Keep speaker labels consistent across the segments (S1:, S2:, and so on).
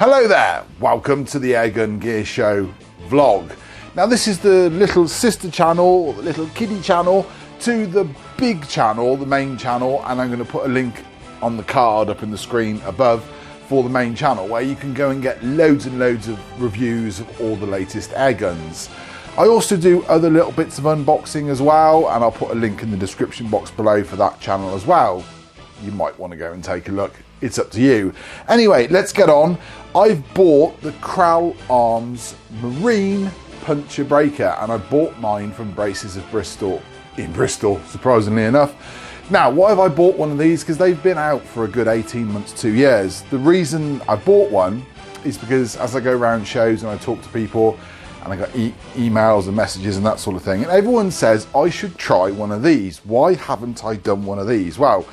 S1: Hello there, welcome to the Airgun Gear Show vlog. Now this is the little sister channel, the little kiddie channel to the big channel, the main channel, and I'm going to put a link on the card up in the screen above for the main channel where you can go and get loads and loads of reviews of all the latest air guns. I also do other little bits of unboxing as well, and I'll put a link in the description box below for that channel as well. You might want to go and take a look. It's up to you. Anyway, let's get on. I've bought the Kral Arms Marine Puncher Breaker, and I bought mine from Braces of Bristol, in Bristol, surprisingly enough. Now, why have I bought one of these? Because they've been out for a good 18 months, 2 years. The reason I bought one is because as I go around shows and I talk to people, and I got emails and messages and that sort of thing, and everyone says I should try one of these. Why haven't I done one of these? Well,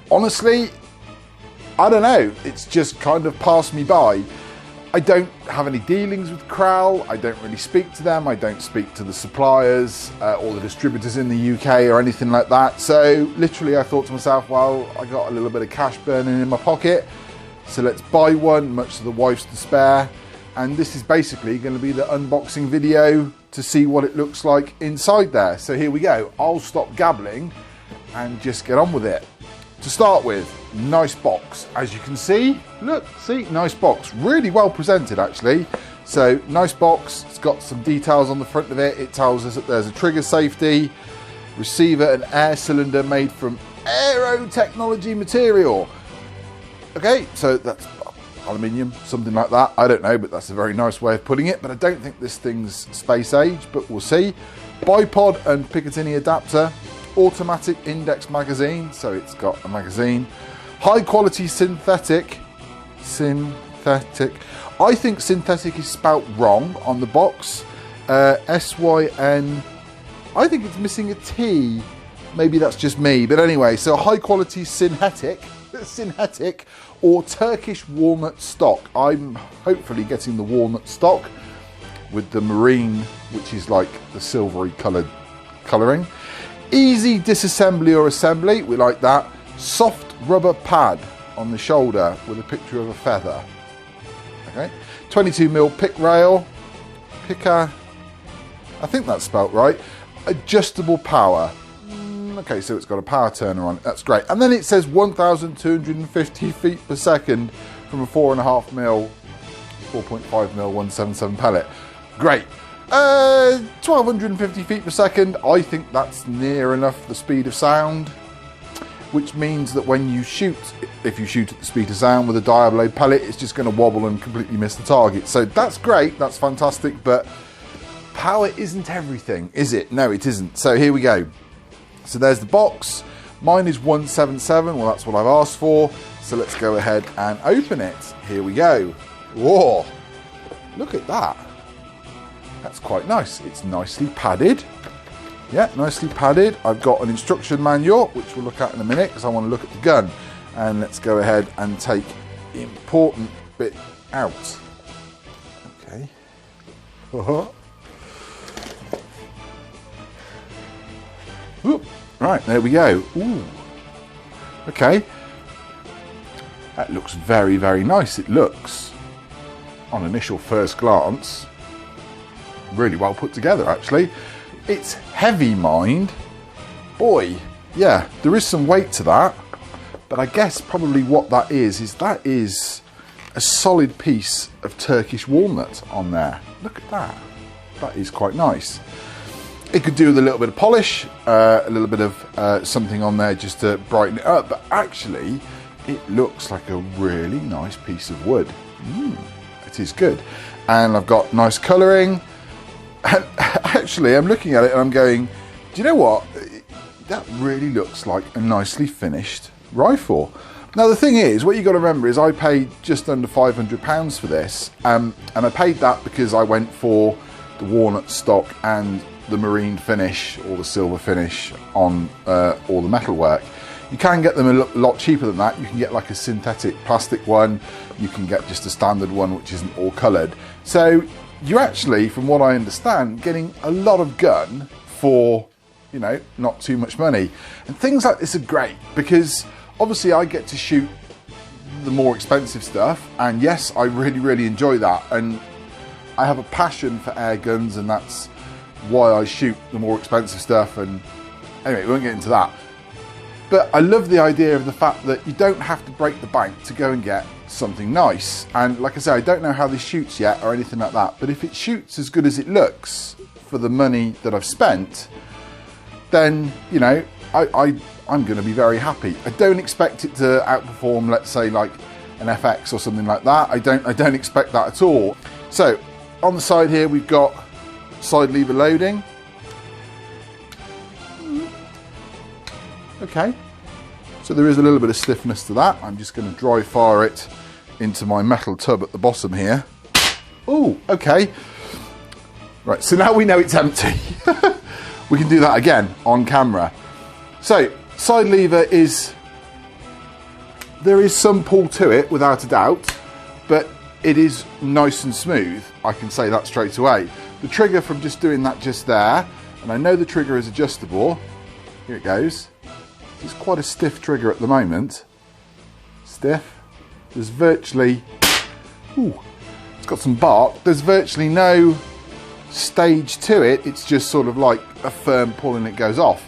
S1: honestly, I don't know. It's just kind of passed me by. I don't have any dealings with Kral. I don't really speak to them. I don't speak to the suppliers or the distributors in the UK or anything like that. So literally I thought to myself, well, I got a little bit of cash burning in my pocket, so let's buy one, much to the wife's despair. And this is basically going to be the unboxing video to see what it looks like inside there. So here we go. I'll stop gabbling and just get on with it. To start with, nice box. As you can see, look, see, nice box. Really well presented, actually. So, nice box. It's got some details on the front of it. It tells us that there's a trigger safety, receiver and air cylinder made from aero technology material. Okay, so that's aluminium, something like that. I don't know, but that's a very nice way of putting it. But I don't think this thing's space age, but we'll see. Bipod and Picatinny adapter. Automatic index magazine, so it's got a magazine. High quality synthetic. I think synthetic is spelt wrong on the box. SYN. I think it's missing a T. Maybe that's just me, but anyway, so high quality synthetic or Turkish walnut stock. I'm hopefully getting the walnut stock with the marine, which is like the silvery colouring. Easy disassembly or assembly, we like that. Soft rubber pad on the shoulder with a picture of a feather. Okay, 22mm pick rail, picker, I think that's spelt right. Adjustable power. Okay, so it's got a power turner on it, that's great. And then it says 1,250 feet per second from a 4.5mm, 4.5mm 177 pellet. Great. 1,250 feet per second, I think that's near enough the speed of sound, which means that when you shoot, if you shoot at the speed of sound with a Diablo pellet, it's just going to wobble and completely miss the target. So that's great, that's fantastic, but power isn't everything, is it? No, it isn't. So here we go. So there's the box. Mine is 177, well that's what I've asked for. So let's go ahead and open it. Here we go. Whoa, look at that. That's quite nice. It's nicely padded. Yeah, nicely padded. I've got an instruction manual, which we'll look at in a minute because I want to look at the gun. And let's go ahead and take the important bit out. Okay. Ooh. Right, there we go. Ooh. Okay. That looks very, very nice. It looks, on initial first glance, really well put together, actually. It's heavy, mind. Boy, yeah, there is some weight to that, but I guess probably what that is a solid piece of Turkish walnut on there. Look at that. That is quite nice. It could do with a little bit of polish, a little bit of something on there just to brighten it up, but actually it looks like a really nice piece of wood. It is good. And I've got nice colouring. And actually, I'm looking at it and I'm going, do you know what? That really looks like a nicely finished rifle. Now, the thing is, what you've got to remember is I paid just under £500 for this. And I paid that because I went for the walnut stock and the marine finish or the silver finish on all the metalwork. You can get them a lot cheaper than that. You can get like a synthetic plastic one. You can get just a standard one, which isn't all coloured. So you're actually, from what I understand, getting a lot of gun for, you know, not too much money. And things like this are great because obviously I get to shoot the more expensive stuff, and yes, I really enjoy that, and I have a passion for air guns, and that's why I shoot the more expensive stuff. And anyway, we won't get into that. But I love the idea of the fact that you don't have to break the bank to go and get something nice. And like I say, I don't know how this shoots yet or anything like that, but if it shoots as good as it looks for the money that I've spent, then, you know, I'm going to be very happy. I don't expect it to outperform, let's say, like an FX or something like that. I don't expect that at all. So on the side here, we've got side lever loading. Okay, so there is a little bit of stiffness to that. I'm just going to dry fire it into my metal tub at the bottom here. Oh, okay. Right, so now we know it's empty. We can do that again on camera. So, side lever there is some pull to it, without a doubt, but it is nice and smooth. I can say that straight away. The trigger, from just doing that just there, and I know the trigger is adjustable. Here it goes. It's quite a stiff trigger at the moment. Stiff. There's virtually, ooh, it's got some bark. There's virtually no stage to it. It's just sort of like a firm pull and it goes off,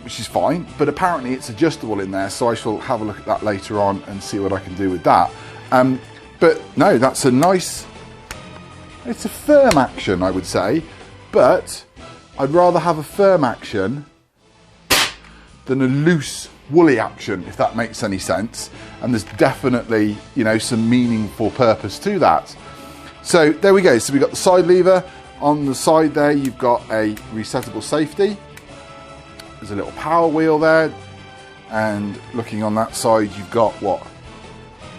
S1: which is fine. But apparently it's adjustable in there, so I shall have a look at that later on and see what I can do with that. But no, that's a nice, it's a firm action, I would say, but I'd rather have a firm action than a loose, woolly action, if that makes any sense. And there's definitely, you know, some meaningful purpose to that. So there we go. So we've got the side lever. On the side there, you've got a resettable safety. There's a little power wheel there. And looking on that side, you've got what?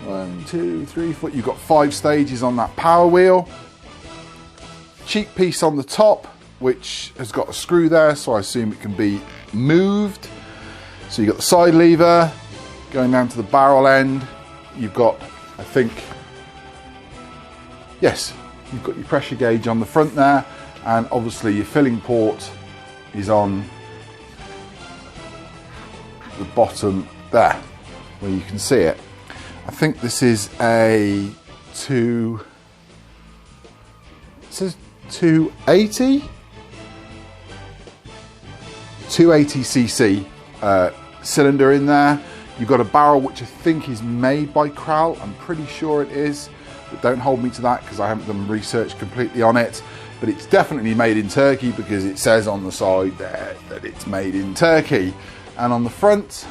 S1: 1, 2, 3, 4. You've got 5 stages on that power wheel. Cheek piece on the top, which has got a screw there, so I assume it can be moved. So you've got the side lever going down to the barrel end. You've got, I think, yes, you've got your pressure gauge on the front there, and obviously your filling port is on the bottom there, where you can see it. I think this is a 280 cc cylinder in there. You've got a barrel which I think is made by Kral. I'm pretty sure it is, but don't hold me to that because I haven't done research completely on it. But it's definitely made in Turkey because it says on the side there that it's made in Turkey. And on the front,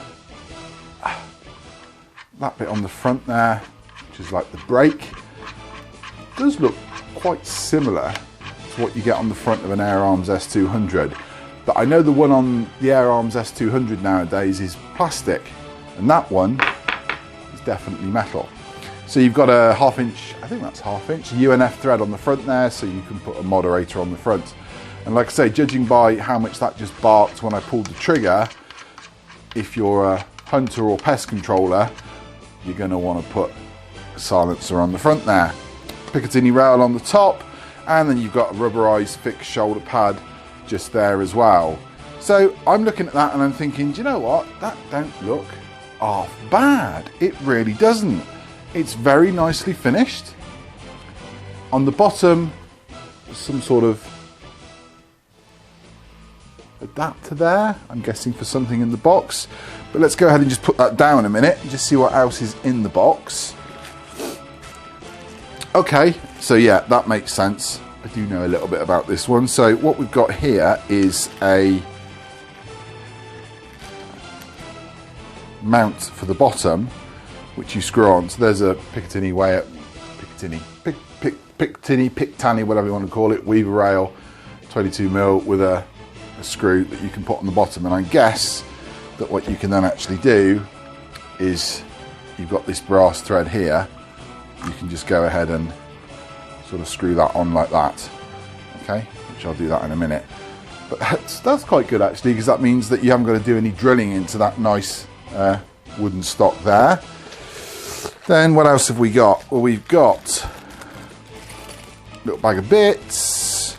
S1: that bit on the front there, which is like the brake, does look quite similar to what you get on the front of an Air Arms S200. But I know the one on the Air Arms S200 nowadays is plastic, and that one is definitely metal. So you've got a 1/2 inch, I think that's 1/2 inch, UNF thread on the front there, so you can put a moderator on the front. And like I say, judging by how much that just barked when I pulled the trigger, if you're a hunter or pest controller, you're going to want to put a silencer on the front there. Picatinny rail on the top, and then you've got a rubberized fixed shoulder pad just there as well. So I'm looking at that and I'm thinking, do you know what? That don't look half bad. It really doesn't. It's very nicely finished. On the bottom, there's some sort of adapter there, I'm guessing for something in the box. But let's go ahead and just put that down a minute and just see what else is in the box. Okay, so yeah, that makes sense. I do know a little bit about this one. So what we've got here is a mount for the bottom, which you screw on. So there's a Picatinny Picatinny, whatever you want to call it, weaver rail, 22mm with a screw that you can put on the bottom. And I guess that what you can then actually do is, you've got this brass thread here, you can just go ahead and sort of screw that on like that. Okay, which I'll do that in a minute. But that's quite good actually, because that means that you haven't got to do any drilling into that nice wooden stock there. Then what else have we got? Well, we've got a little bag of bits.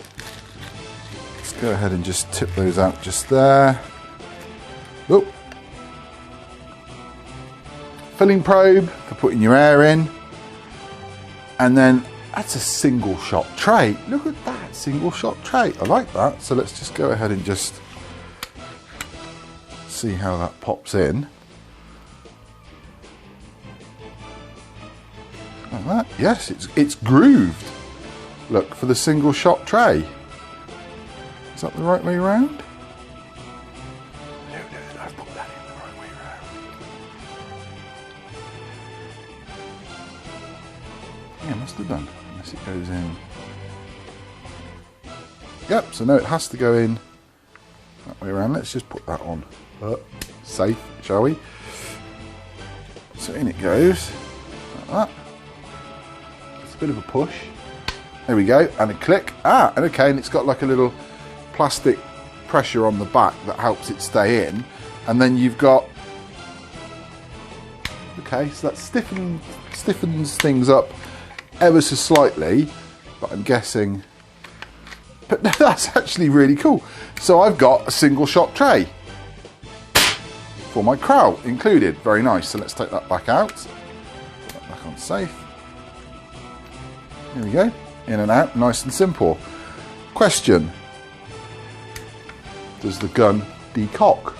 S1: Let's go ahead and just tip those out just there. Oh. filling probe for putting your air in, and then that's a single shot tray. Look at that, single shot tray. I like that. So let's just go ahead and just see how that pops in. Like that. Yes, it's grooved. Look, for the single shot tray. Is that the right way around? No, I've put that in the right way around. Yeah, must have done. Unless it goes in. Yep, so no, it has to go in that way around. Let's just put that on. Safe, shall we? So in it goes. Like that. It's a bit of a push. There we go, and a click. And okay, and it's got like a little plastic pressure on the back that helps it stay in. And then you've got, okay, so that stiffens things up ever so slightly, but I'm guessing, but that's actually really cool. So I've got a single shot tray for my kral included. Very nice. So let's take that back out. Put that back on safe. There we go. In and out, nice and simple. Question: does the gun decock?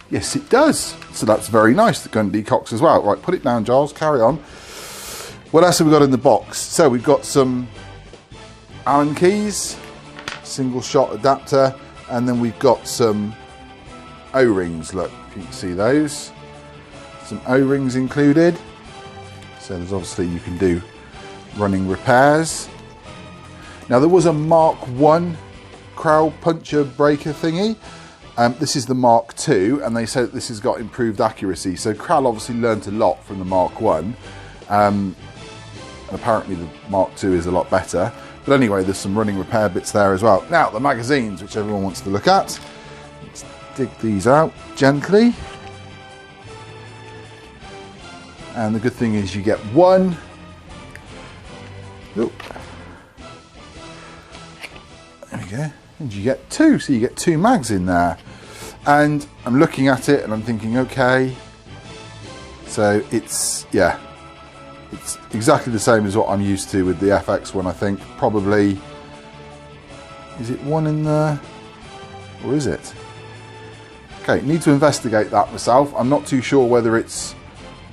S1: Yes, it does. So that's very nice. The gun decocks as well. Right, put it down, Giles. Carry on. What else have we got in the box? So we've got some Allen keys, single shot adapter, and then we've got some O-rings. Look, if you can see those. Some O-rings included. So there's obviously, you can do running repairs. Now there was a Mark 1 kral puncher breaker thingy. This is the Mark 2, and they say that this has got improved accuracy. So kral obviously learnt a lot from the Mark 1. And apparently the Mark 2 is a lot better. But anyway, there's some running repair bits there as well. Now the magazines, which everyone wants to look at. Let's dig these out gently. And the good thing is you get one. Oop. There we go. And you get two, so you get two mags in there. And I'm looking at it and I'm thinking, okay, so it's, yeah, it's exactly the same as what I'm used to with the FX one, I think. Probably, is it one in there, or is it? Okay, need to investigate that myself. I'm not too sure whether it's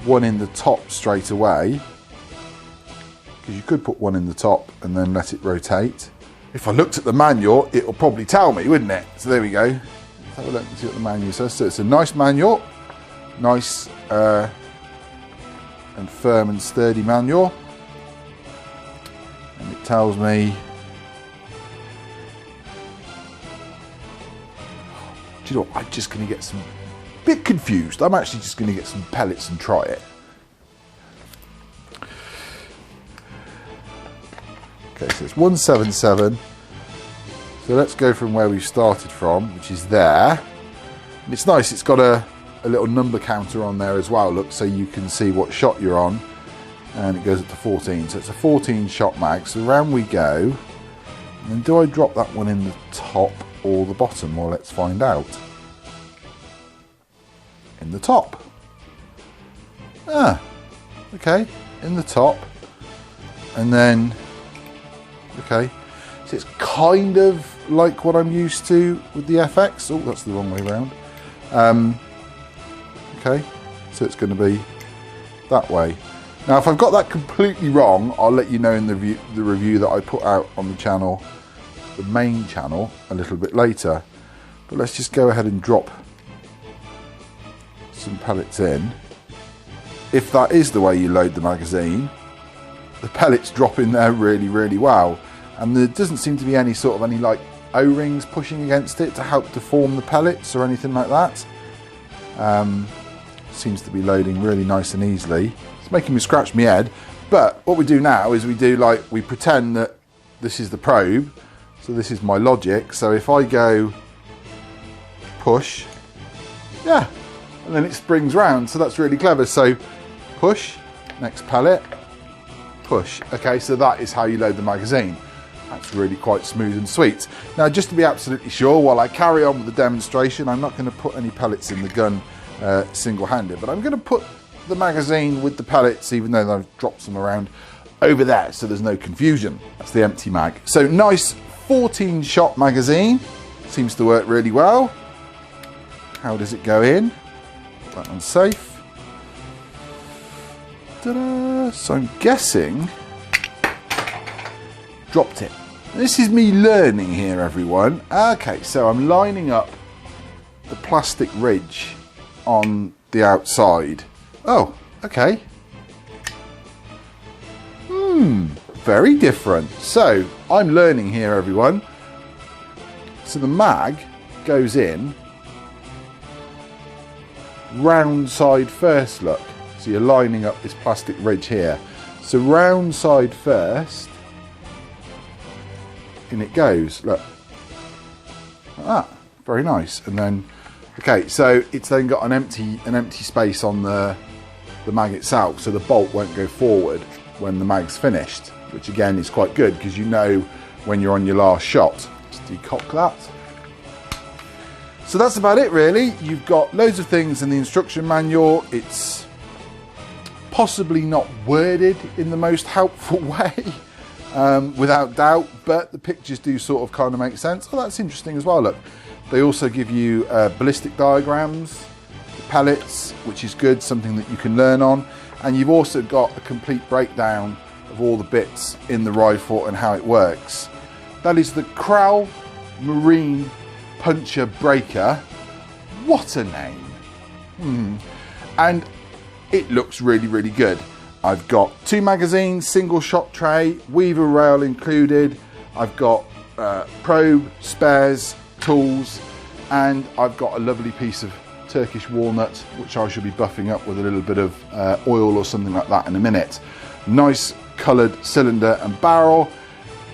S1: one in the top straight away, because you could put one in the top and then let it rotate. If I looked at the manual, it'll probably tell me, wouldn't it? So there we go. Let's have a look and see what the manual says. So it's a nice manual, nice and firm and sturdy manual, and it tells me. Do you know what? I'm just going to get some. Bit confused. I'm actually just going to get some pellets and try it. Okay, so it's 177. So let's go from where we started from, which is there. And it's nice, it's got a little number counter on there as well, look, so you can see what shot you're on. And it goes up to 14. So it's a 14 shot mag. So around we go. And do I drop that one in the top or the bottom? Well, let's find out. In the top. Okay, in the top. And then, okay, so it's kind of like what I'm used to with the FX. Oh, that's the wrong way around. Okay, so it's going to be that way. Now, if I've got that completely wrong, I'll let you know in the review that I put out on the channel, the main channel, a little bit later. But let's just go ahead and drop some pellets in. If that is the way you load the magazine, the pellets drop in there really, really well. And there doesn't seem to be any sort of like O-rings pushing against it to help deform the pellets or anything like that. Seems to be loading really nice and easily. It's making me scratch my head. But what we do now is we pretend that this is the probe. So this is my logic. So if I go push, yeah, and then it springs round. So that's really clever. So push, next pellet, push. Okay, so that is how you load the magazine. That's really quite smooth and sweet. Now, just to be absolutely sure, while I carry on with the demonstration, I'm not going to put any pellets in the gun single-handed, but I'm going to put the magazine with the pellets, even though I've dropped some around, over there, so there's no confusion. That's the empty mag. So nice 14-shot magazine. Seems to work really well. How does it go in? That one's safe. Ta-da! So I'm guessing... dropped it. This is me learning here, everyone. Okay, so I'm lining up the plastic ridge on the outside. Oh, okay. Very different. So I'm learning here, everyone. So the mag goes in round side first, look. So you're lining up this plastic ridge here. So round side first. In it goes, look, like that. Very nice. And then, okay, so it's then got an empty space on the mag itself, so the bolt won't go forward when the mag's finished, which again is quite good because you know when you're on your last shot. Just decock that. So that's about it, really. You've got loads of things in the instruction manual. It's possibly not worded in the most helpful way. Without doubt, but the pictures do sort of kind of make sense. Oh, that's interesting as well, look. They also give you ballistic diagrams, pellets, which is good, something that you can learn on. And you've also got a complete breakdown of all the bits in the rifle and how it works. That is the Kral Marine Puncher Breaker. What a name. And it looks really, really good. I've got 2 magazines, single shot tray, weaver rail included. I've got probe, spares, tools, and I've got a lovely piece of Turkish walnut, which I shall be buffing up with a little bit of oil or something like that in a minute. Nice coloured cylinder and barrel.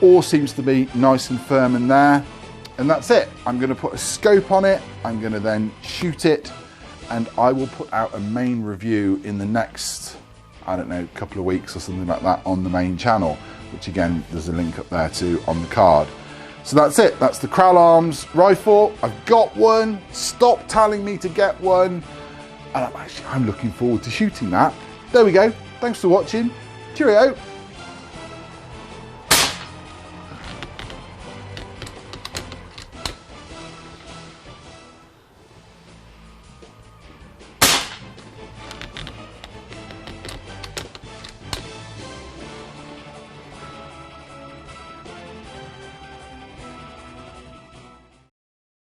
S1: All seems to be nice and firm in there. And that's it. I'm going to put a scope on it. I'm going to then shoot it, and I will put out a main review in the next, I don't know, couple of weeks or something like that on the main channel, which again, there's a link up there too on the card. So that's it. That's the Kral Arms rifle. I've got one. Stop telling me to get one. And I'm looking forward to shooting that. There we go. Thanks for watching. Cheerio.